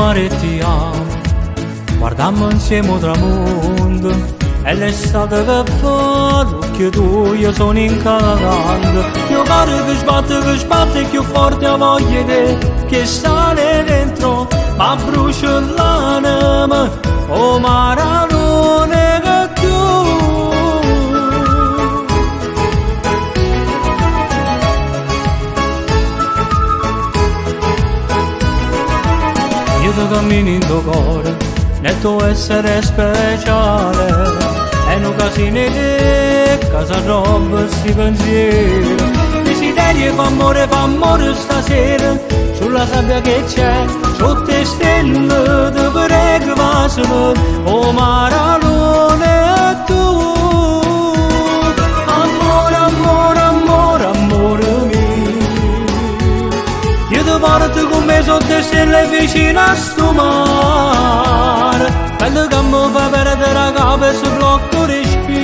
mare ti amo, guardammo insieme il tramonto, e l'estate che fa, l'occhio tuo io sono incantando. Mio cuore che sbatte più forte a voglia che stare dentro, ma brucia l'anima, oh maralone che tu. Io ti cammino in tuo cuore, nel tuo essere speciale, e non casini te, casa roba sti pensieri. Desideri fa amore stasera, sulla sabbia che c'è, sotto le stelle, ti prego vasano, oh maralone tu. Amore, amore, amore, amore mio, io ti porto con me sotto le stelle vicino a sto mare, bello che mi fa perdere la capo e si blocco respiro.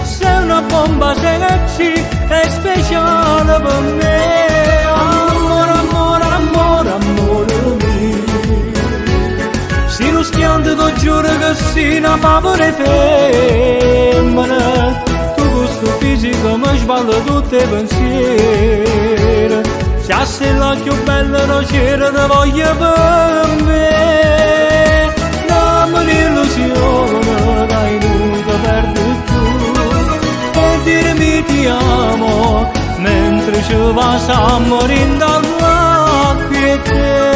Sei una bomba sexy e speciale per me. Amore, amore, amore, amore mio, si lo schianto ti giuro che sei una favore femmina. Tu questo fisico mi sballo tutti i pensieri. Se sei l'occhio bello non c'era ti voglio per me. Dammi l'illusione che non ti perdo più, e dirmi ti amo mentre ci va a morire dalla quiete.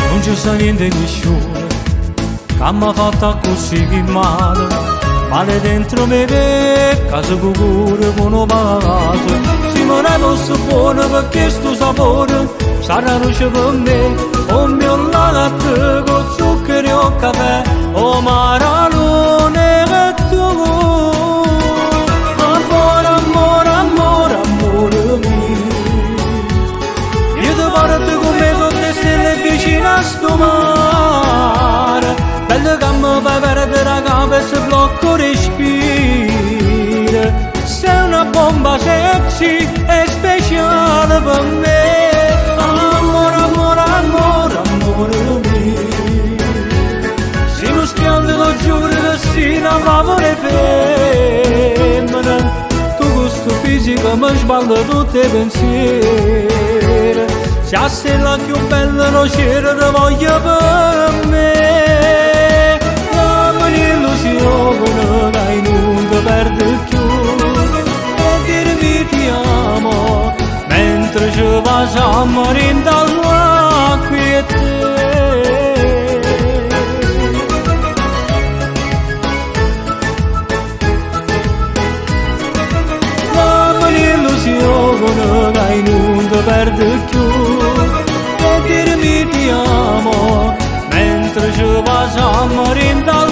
Non ci sa niente nessuno che mi ha fatto così male, male dentro me ve, caso cucure con un vaso. Se non è posso buono perché sto sapore sarà luce per me, o mio latte con zucchero e o caffè, o maralone che tu. Amore, amore, amore, amore mio, io ti porto con me sotto le stelle vicino a sto mare, bello che mi fai perdere la capo e si blocco respiro. Sei una bomba sexy e speciale per me. Amore, amore, amore, amore mio, se lo schianto ti giuro che sei una favore femmina. Tu questo fisico mi sballo tutti i pensieri. Se sei la più bella non c'era ti voglio per me. L'illusione che non ti perdo più, e dirmi ti amo mentre ci va a morire dalla quiete. Dammi l'illusione che non ti perdo più, e dirmi ti amo mentre ci va a morire dalla quiete.